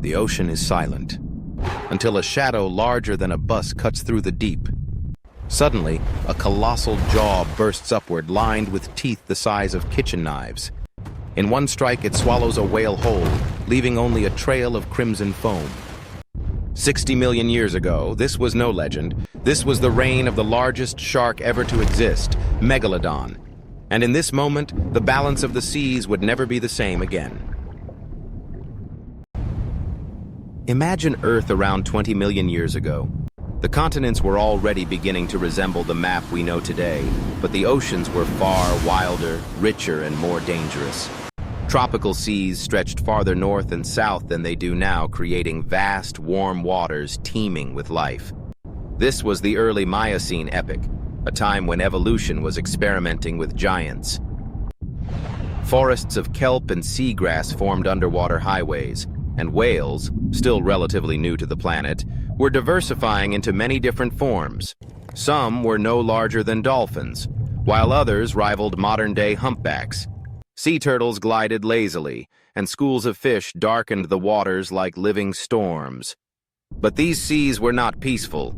The ocean is silent, until a shadow larger than a bus cuts through the deep. Suddenly, a colossal jaw bursts upward, lined with teeth the size of kitchen knives. In one strike, it swallows a whale whole, leaving only a trail of crimson foam. 60 million years ago, this was no legend. This was the reign of the largest shark ever to exist, Megalodon. And in this moment, the balance of the seas would never be the same again. Imagine Earth around 20 million years ago. The continents were already beginning to resemble the map we know today, but the oceans were far wilder, richer, and more dangerous. Tropical seas stretched farther north and south than they do now, creating vast, warm waters teeming with life. This was the early Miocene epoch, a time when evolution was experimenting with giants. Forests of kelp and seagrass formed underwater highways, and whales, still relatively new to the planet, were diversifying into many different forms. Some were no larger than dolphins, while others rivaled modern-day humpbacks. Sea turtles glided lazily, and schools of fish darkened the waters like living storms. But these seas were not peaceful.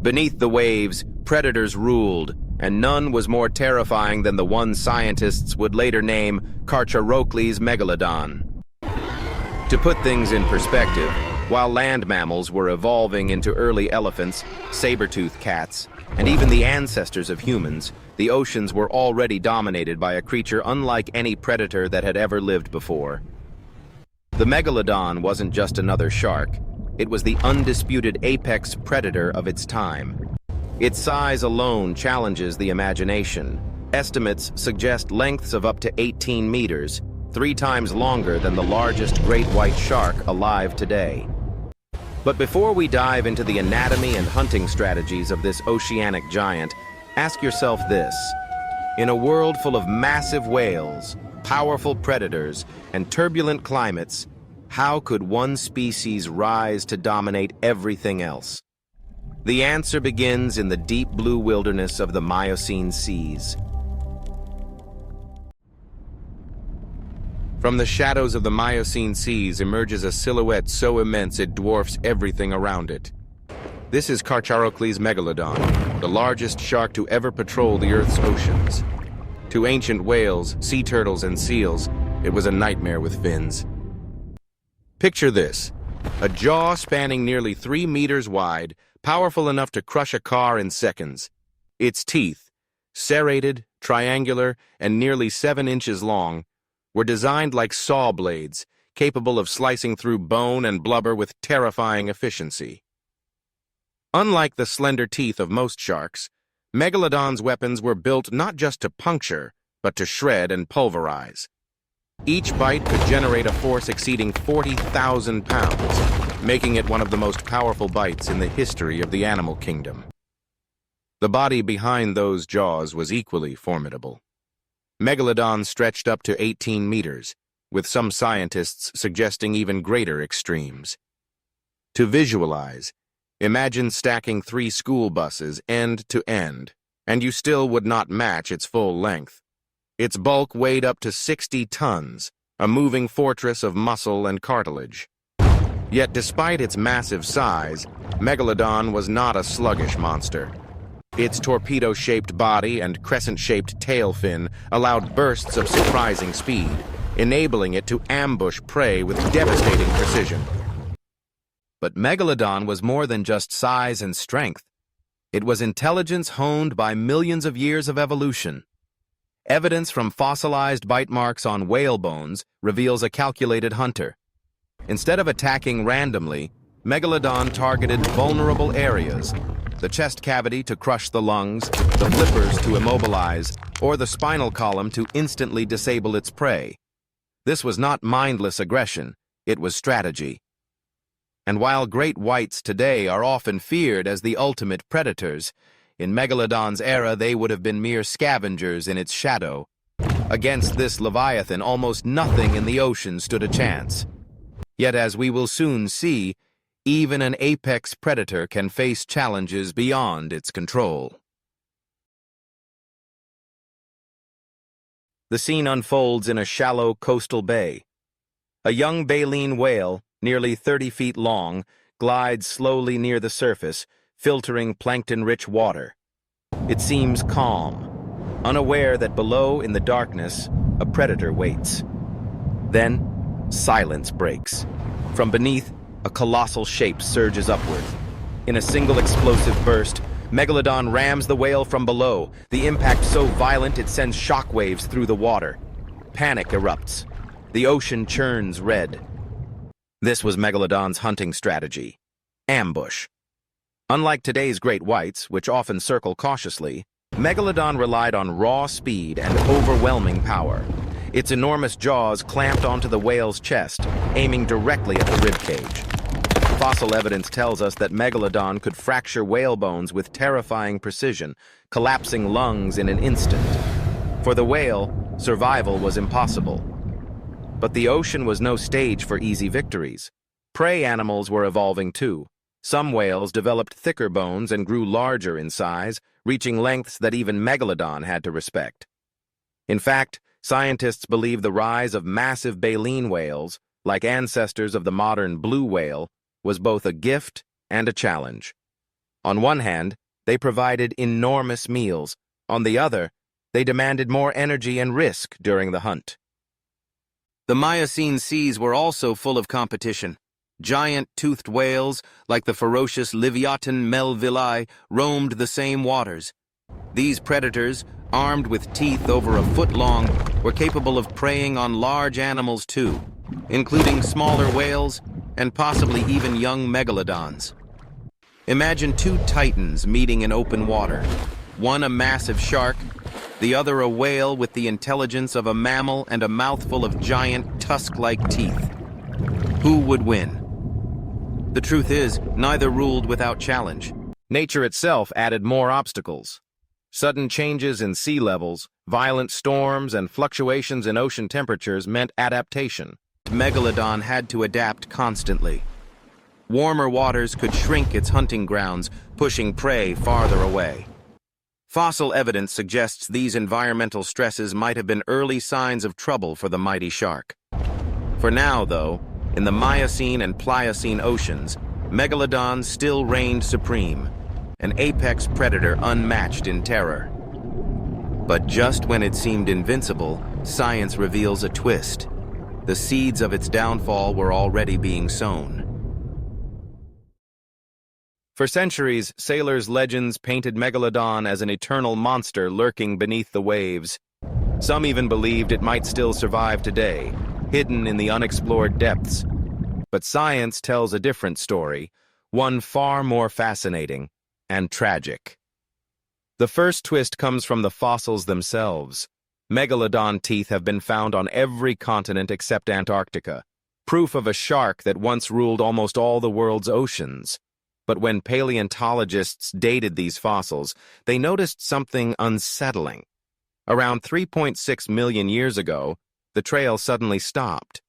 Beneath the waves, predators ruled, and none was more terrifying than the one scientists would later name Carcharocles Megalodon. To put things in perspective, while land mammals were evolving into early elephants, saber-toothed cats, and even the ancestors of humans, the oceans were already dominated by a creature unlike any predator that had ever lived before. The Megalodon wasn't just another shark. It was the undisputed apex predator of its time. Its size alone challenges the imagination. Estimates suggest lengths of up to 18 meters, 3 times longer than the largest great white shark alive today. But before we dive into the anatomy and hunting strategies of this oceanic giant, ask yourself this. In a world full of massive whales, powerful predators, and turbulent climates, how could one species rise to dominate everything else? The answer begins in the deep blue wilderness of the Miocene seas. From the shadows of the Miocene seas emerges a silhouette so immense it dwarfs everything around it. This is Carcharocles Megalodon, the largest shark to ever patrol the Earth's oceans. To ancient whales, sea turtles, and seals, it was a nightmare with fins. Picture this: a jaw spanning nearly 3 meters wide, powerful enough to crush a car in seconds. Its teeth, serrated, triangular, and nearly 7 inches long, were designed like saw blades, capable of slicing through bone and blubber with terrifying efficiency. Unlike the slender teeth of most sharks, Megalodon's weapons were built not just to puncture, but to shred and pulverize. Each bite could generate a force exceeding 40,000 pounds, making it one of the most powerful bites in the history of the animal kingdom. The body behind those jaws was equally formidable. Megalodon stretched up to 18 meters, with some scientists suggesting even greater extremes. To visualize, imagine stacking 3 school buses end to end, and you still would not match its full length. Its bulk weighed up to 60 tons, a moving fortress of muscle and cartilage. Yet despite its massive size, Megalodon was not a sluggish monster. Its torpedo-shaped body and crescent-shaped tail fin allowed bursts of surprising speed, enabling it to ambush prey with devastating precision. But Megalodon was more than just size and strength. It was intelligence honed by millions of years of evolution. Evidence from fossilized bite marks on whale bones reveals a calculated hunter. Instead of attacking randomly, Megalodon targeted vulnerable areas: the chest cavity to crush the lungs, the flippers to immobilize, or the spinal column to instantly disable its prey. This was not mindless aggression, it was strategy. And while great whites today are often feared as the ultimate predators, in Megalodon's era they would have been mere scavengers in its shadow. Against this leviathan, almost nothing in the ocean stood a chance. Yet as we will soon see, even an apex predator can face challenges beyond its control. The scene unfolds in a shallow coastal bay. A young baleen whale, nearly 30 feet long, glides slowly near the surface, filtering plankton-rich water. It seems calm, unaware that below in the darkness, a predator waits. Then, silence breaks. From beneath, a colossal shape surges upward. In a single explosive burst, Megalodon rams the whale from below, the impact so violent it sends shockwaves through the water. Panic erupts. The ocean churns red. This was Megalodon's hunting strategy: ambush. Unlike today's great whites, which often circle cautiously, Megalodon relied on raw speed and overwhelming power. Its enormous jaws clamped onto the whale's chest, aiming directly at the ribcage. Fossil evidence tells us that Megalodon could fracture whale bones with terrifying precision, collapsing lungs in an instant. For the whale, survival was impossible. But the ocean was no stage for easy victories. Prey animals were evolving too. Some whales developed thicker bones and grew larger in size, reaching lengths that even Megalodon had to respect. In fact, scientists believe the rise of massive baleen whales, like ancestors of the modern blue whale, was both a gift and a challenge. On one hand, they provided enormous meals. On the other, they demanded more energy and risk during the hunt. The Miocene seas were also full of competition. Giant toothed whales, like the ferocious Leviathan melvilli, roamed the same waters. These predators, armed with teeth over a foot long, were capable of preying on large animals too, including smaller whales and possibly even young megalodons. Imagine two titans meeting in open water, one a massive shark, the other a whale with the intelligence of a mammal and a mouthful of giant tusk-like teeth. Who would win? The truth is, neither ruled without challenge. Nature itself added more obstacles. Sudden changes in sea levels, violent storms, and fluctuations in ocean temperatures meant adaptation. Megalodon had to adapt constantly. Warmer waters could shrink its hunting grounds, pushing prey farther away. Fossil evidence suggests these environmental stresses might have been early signs of trouble for the mighty shark. For now, though, in the Miocene and Pliocene oceans, Megalodon still reigned supreme, an apex predator unmatched in terror. But just when it seemed invincible, science reveals a twist. The seeds of its downfall were already being sown. For centuries, sailors' legends painted Megalodon as an eternal monster lurking beneath the waves. Some even believed it might still survive today, hidden in the unexplored depths. But science tells a different story, one far more fascinating and tragic. The first twist comes from the fossils themselves. Megalodon teeth have been found on every continent except Antarctica, proof of a shark that once ruled almost all the world's oceans. But when paleontologists dated these fossils, they noticed something unsettling. Around 3.6 million years ago, the trail suddenly stopped.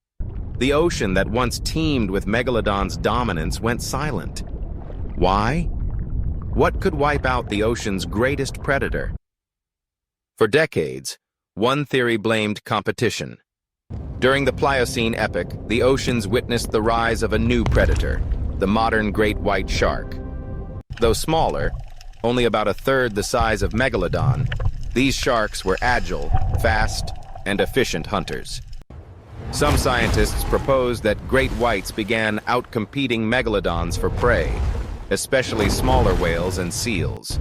The ocean that once teemed with Megalodon's dominance went silent. Why? What could wipe out the ocean's greatest predator? For decades, one theory blamed competition. During the Pliocene epoch, the oceans witnessed the rise of a new predator, the modern great white shark. Though smaller, only about a third the size of Megalodon, these sharks were agile, fast, and efficient hunters. Some scientists proposed that great whites began outcompeting megalodons for prey, especially smaller whales and seals.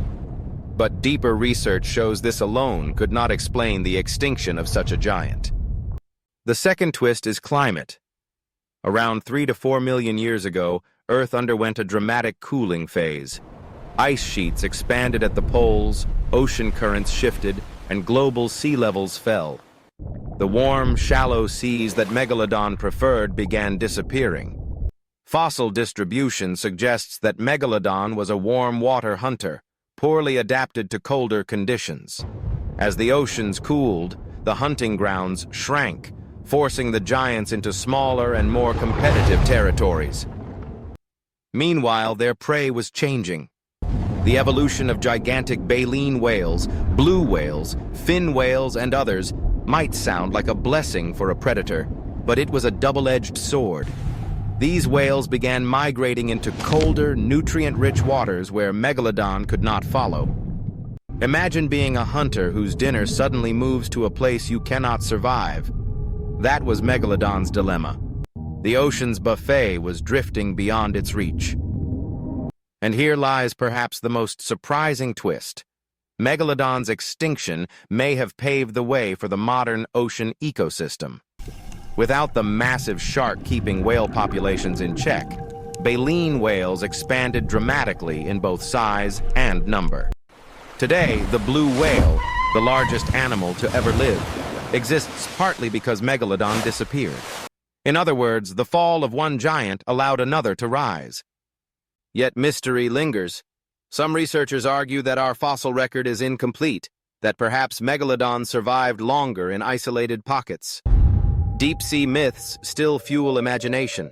But deeper research shows this alone could not explain the extinction of such a giant. The second twist is climate. Around 3 to 4 million years ago, Earth underwent a dramatic cooling phase. Ice sheets expanded at the poles, ocean currents shifted, and global sea levels fell. The warm, shallow seas that Megalodon preferred began disappearing. Fossil distribution suggests that Megalodon was a warm water hunter, poorly adapted to colder conditions. As the oceans cooled, the hunting grounds shrank, forcing the giants into smaller and more competitive territories. Meanwhile, their prey was changing. The evolution of gigantic baleen whales, blue whales, fin whales, and others might sound like a blessing for a predator, but it was a double-edged sword. These whales began migrating into colder, nutrient-rich waters where Megalodon could not follow. Imagine being a hunter whose dinner suddenly moves to a place you cannot survive. That was Megalodon's dilemma. The ocean's buffet was drifting beyond its reach. And here lies perhaps the most surprising twist. Megalodon's extinction may have paved the way for the modern ocean ecosystem. Without the massive shark keeping whale populations in check, baleen whales expanded dramatically in both size and number. Today, the blue whale, the largest animal to ever live, exists partly because Megalodon disappeared. In other words, the fall of one giant allowed another to rise. Yet mystery lingers. Some researchers argue that our fossil record is incomplete, that perhaps Megalodon survived longer in isolated pockets. Deep-sea myths still fuel imagination.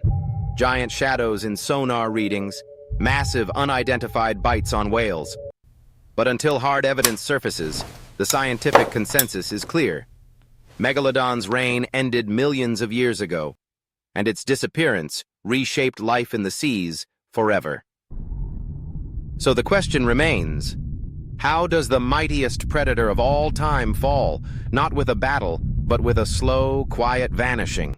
Giant shadows in sonar readings, massive unidentified bites on whales. But until hard evidence surfaces, the scientific consensus is clear. Megalodon's reign ended millions of years ago, and its disappearance reshaped life in the seas forever. So the question remains, how does the mightiest predator of all time fall, not with a battle, but with a slow, quiet vanishing?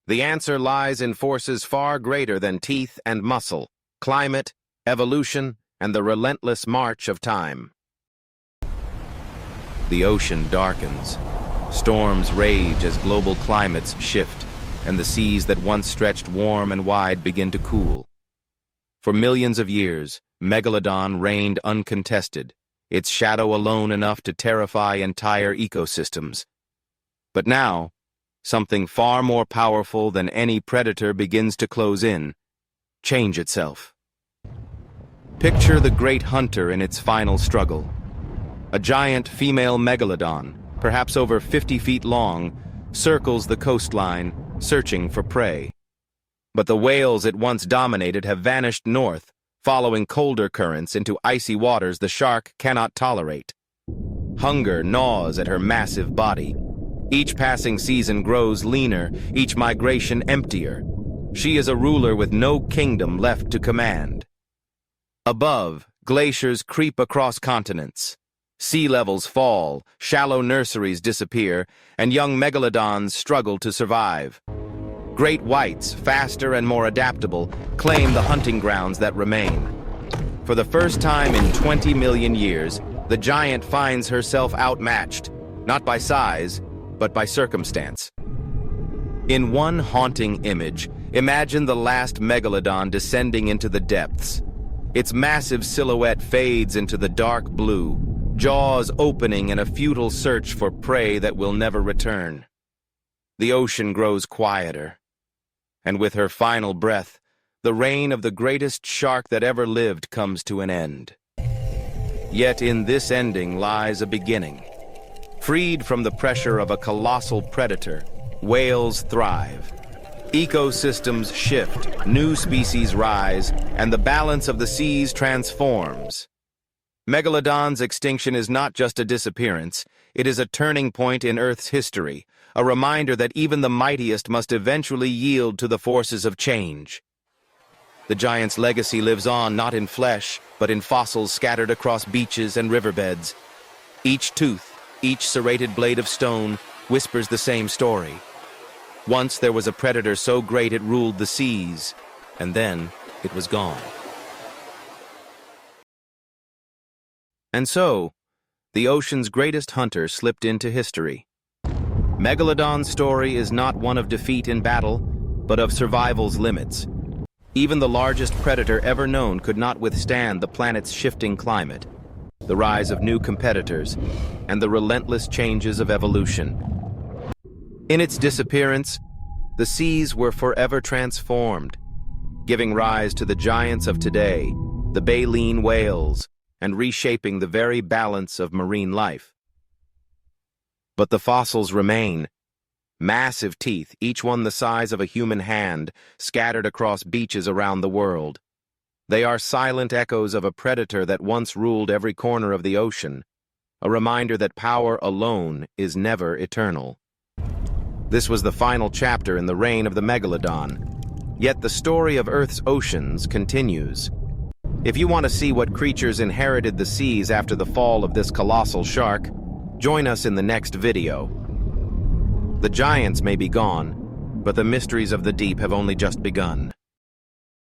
The answer lies in forces far greater than teeth and muscle, climate, evolution, and the relentless march of time. The ocean darkens. Storms rage as global climates shift, and the seas that once stretched warm and wide begin to cool. For millions of years, Megalodon reigned uncontested, its shadow alone enough to terrify entire ecosystems. But now, something far more powerful than any predator begins to close in, change itself. Picture the great hunter in its final struggle. A giant female Megalodon, perhaps over 50 feet long, circles the coastline, searching for prey. But the whales it once dominated have vanished north, following colder currents into icy waters the shark cannot tolerate. Hunger gnaws at her massive body. Each passing season grows leaner, each migration emptier. She is a ruler with no kingdom left to command. Above, glaciers creep across continents. Sea levels fall, shallow nurseries disappear, and young megalodons struggle to survive. Great whites, faster and more adaptable, claim the hunting grounds that remain. For the first time in 20 million years, the giant finds herself outmatched, not by size, but by circumstance. In one haunting image, imagine the last megalodon descending into the depths. Its massive silhouette fades into the dark blue, jaws opening in a futile search for prey that will never return. The ocean grows quieter, and with her final breath, the reign of the greatest shark that ever lived comes to an end. Yet in this ending lies a beginning. Freed from the pressure of a colossal predator, whales thrive. Ecosystems shift, new species rise, and the balance of the seas transforms. Megalodon's extinction is not just a disappearance, it is a turning point in Earth's history, a reminder that even the mightiest must eventually yield to the forces of change. The giant's legacy lives on not in flesh, but in fossils scattered across beaches and riverbeds. Each tooth, each serrated blade of stone, whispers the same story. Once there was a predator so great it ruled the seas, and then it was gone. And so, the ocean's greatest hunter slipped into history. Megalodon's story is not one of defeat in battle, but of survival's limits. Even the largest predator ever known could not withstand the planet's shifting climate, the rise of new competitors, and the relentless changes of evolution. In its disappearance, the seas were forever transformed, giving rise to the giants of today, the baleen whales, and reshaping the very balance of marine life. But the fossils remain. Massive teeth, each one the size of a human hand, scattered across beaches around the world. They are silent echoes of a predator that once ruled every corner of the ocean, a reminder that power alone is never eternal. This was the final chapter in the reign of the Megalodon, Yet the story of Earth's oceans continues. If you want to see what creatures inherited the seas after the fall of this colossal shark, join us in the next video. The giants may be gone, but the mysteries of the deep have only just begun.